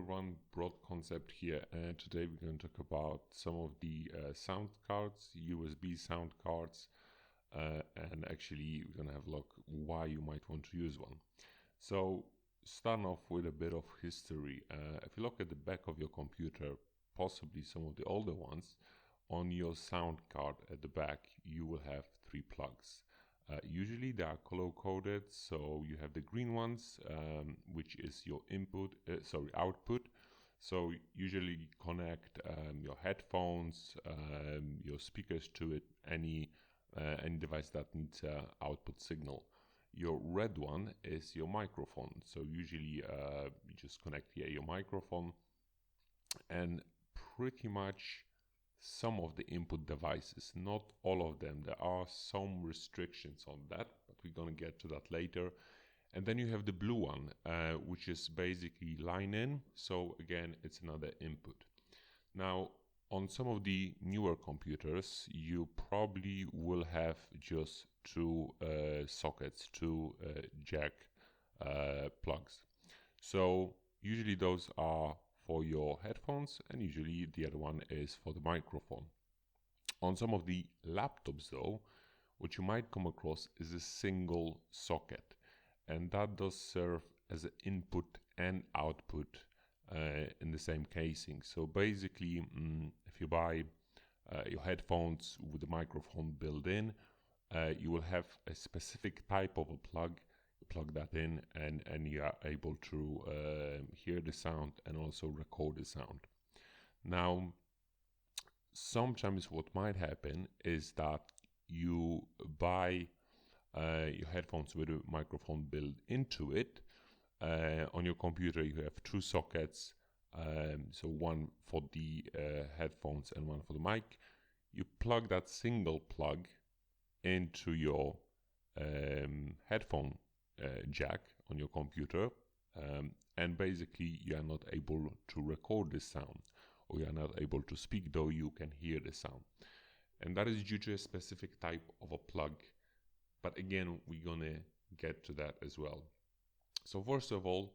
one broad concept here, and today we're going to talk about some of the sound cards, USB sound cards, and actually we're going to have a look why you might want to use one. So starting off with a bit of history, if you look at the back of your computer, possibly some of the older ones, on your sound card at the back you will have three plugs. Usually they are color coded, so you have the green ones, which is your output. So usually connect your headphones, your speakers to it, any device that needs output signal. Your red one is your microphone, so usually you just connect here your microphone, and pretty much some of the input devices, not all of them. There are some restrictions on that, but we're going to get to that later. And then you have the blue one, which is basically line in, so again it's another input. Now on some of the newer computers you probably will have just two sockets, two jack plugs. So usually those are for your headphones, and usually the other one is for the microphone. On some of the laptops though, what you might come across is a single socket, and that does serve as an input and output in the same casing. So basically, if you buy your headphones with the microphone built in, you will have a specific type of a plug. Plug that in, and you are able to hear the sound and also record the sound. Now sometimes what might happen is that you buy your headphones with a microphone built into it. On your computer you have two sockets, so one for the headphones and one for the mic. You plug that single plug into your headphone jack on your computer, and basically you are not able to record the sound, or you are not able to speak, though you can hear the sound, and that is due to a specific type of a plug. But again, we're gonna get to that as well. So first of all,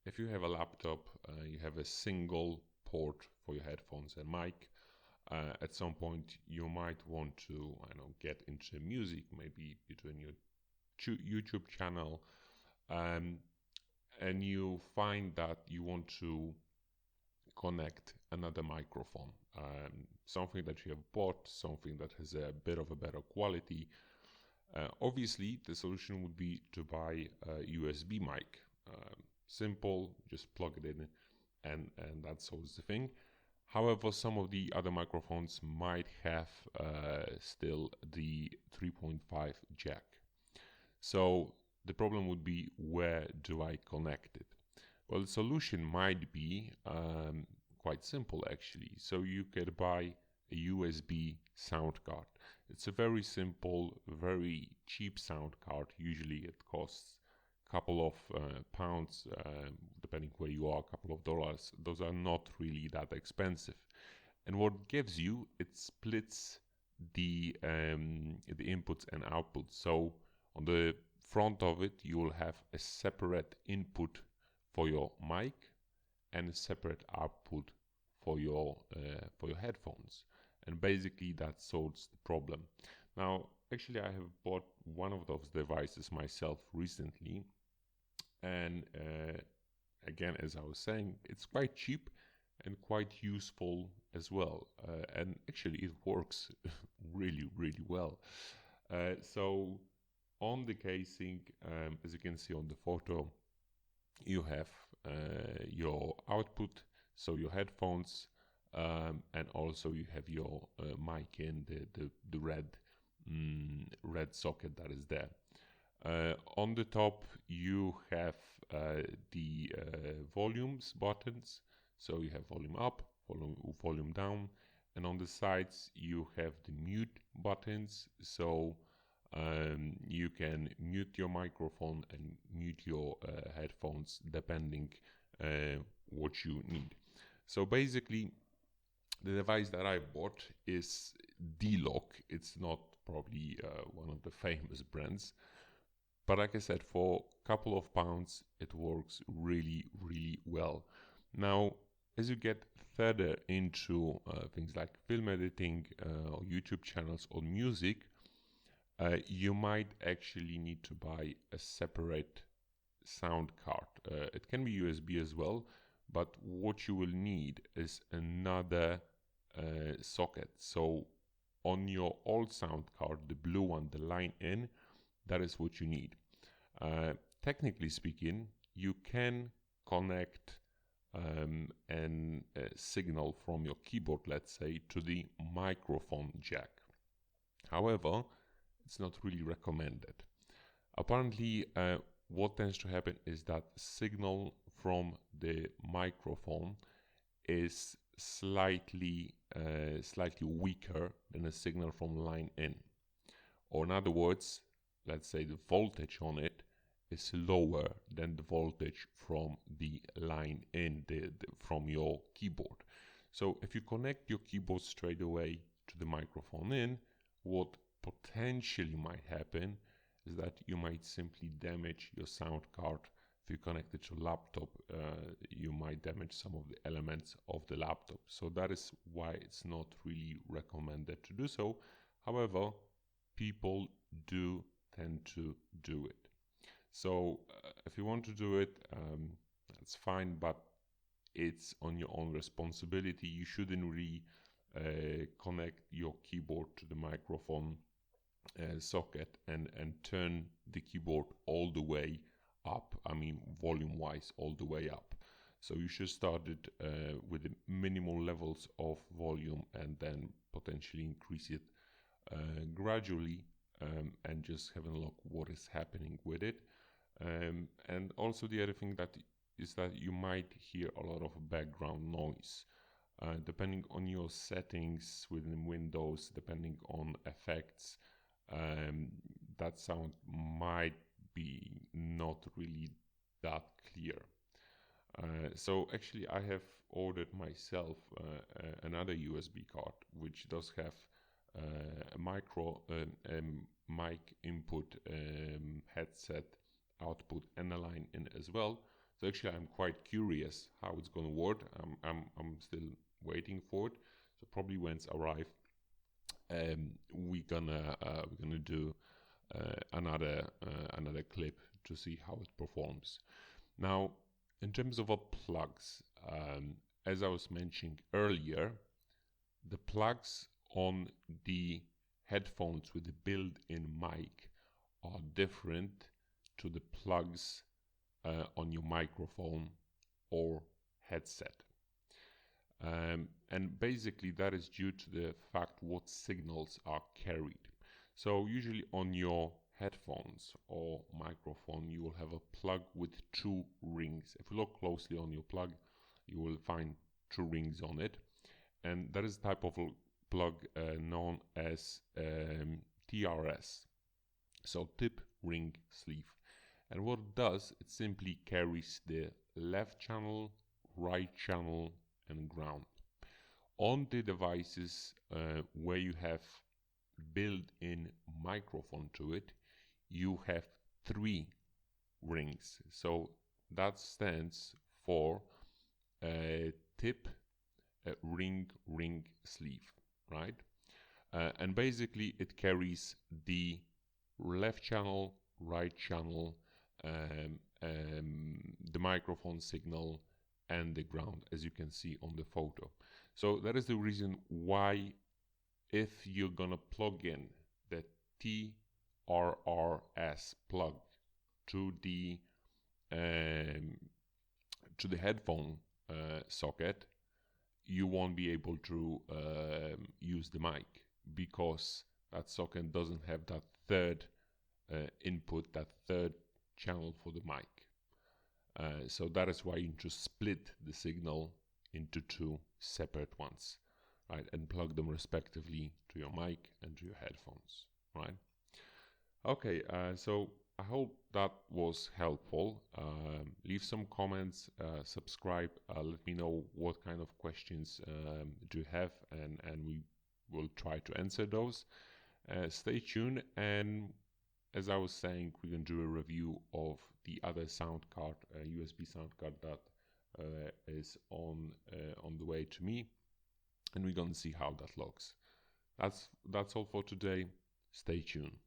if you have a laptop, you have a single port for your headphones and mic. At some point you might want to get into music, maybe between your YouTube channel, and you find that you want to connect another microphone, something that you have bought, something that has a bit of a better quality. Obviously the solution would be to buy a USB mic. Simple, just plug it in and that solves the thing. However, some of the other microphones might have still the 3.5 jack. So the problem would be, where do I connect it? Well, the solution might be quite simple actually. So you could buy a USB sound card. It's a very simple, very cheap sound card. Usually it costs a couple of pounds, depending where you are, a couple of dollars. Those are not really that expensive. And what gives you, it splits the inputs and outputs. So on the front of it you will have a separate input for your mic and a separate output for your headphones, and basically that solves the problem. Now actually I have bought one of those devices myself recently, and again, as I was saying, it's quite cheap and quite useful as well, and actually it works really well. So on the casing, as you can see on the photo, you have your output, so your headphones, and also you have your mic in the red socket that is there. On the top you have the volumes buttons, so you have volume up, volume down, and on the sides you have the mute buttons, so you can mute your microphone and mute your headphones depending what you need. So basically the device that I bought is D-Lock. It's not probably one of the famous brands, but like I said, for a couple of pounds it works really well. Now, as you get further into things like film editing or YouTube channels or music, you might actually need to buy a separate sound card. It can be USB as well, but what you will need is another socket. So on your old sound card, the blue one, the line in, that is what you need. Technically speaking, you can connect an signal from your keyboard, let's say, to the microphone jack. However, it's not really recommended. Apparently, what tends to happen is that signal from the microphone is slightly weaker than a signal from line in. Or in other words, let's say the voltage on it is lower than the voltage from the line in, from your keyboard. So if you connect your keyboard straight away to the microphone in, what potentially might happen is that you might simply damage your sound card. If you connect it to a laptop, you might damage some of the elements of the laptop. So that is why it's not really recommended to do so. However, people do tend to do it. So if you want to do it, that's fine, but it's on your own responsibility. You shouldn't really connect your keyboard to the microphone socket and turn the keyboard all the way up. I mean, volume wise, all the way up. So you should start it with the minimal levels of volume and then potentially increase it gradually, and just have a look what is happening with it. And also the other thing that is that you might hear a lot of background noise. Depending on your settings within Windows, depending on effects, that sound might be not really that clear. So actually I have ordered myself another USB card which does have a mic input, headset output and a line in as well. So actually I'm quite curious how it's going to work. I'm still waiting for it. So probably when it's arrived, we're gonna do another clip to see how it performs. Now, in terms of plugs, as I was mentioning earlier, the plugs on the headphones with the built-in mic are different to the plugs on your microphone or headset. And basically that is due to the fact what signals are carried. So usually on your headphones or microphone you will have a plug with two rings. If you look closely on your plug, you will find two rings on it, and that is the type of plug known as TRS, so tip ring sleeve. And what it does, it simply carries the left channel, right channel and ground. On the devices where you have built-in microphone to it, you have three rings. So that stands for tip ring sleeve, right? And basically it carries the left channel, right channel, the microphone signal and the ground, as you can see on the photo. So that is the reason why, if you're gonna plug in the TRRS plug to the headphone socket, you won't be able to use the mic, because that socket doesn't have that third input, that third channel for the mic. So that is why you need to split the signal into two separate ones, right, and plug them respectively to your mic and to your headphones, right? Okay, so I hope that was helpful. Leave some comments, subscribe, let me know what kind of questions do you have, and we will try to answer those. Stay tuned, and as I was saying, we're going to do a review of the other sound card, USB sound card that is on the way to me, and we're gonna see how that looks. That's all for today. Stay tuned.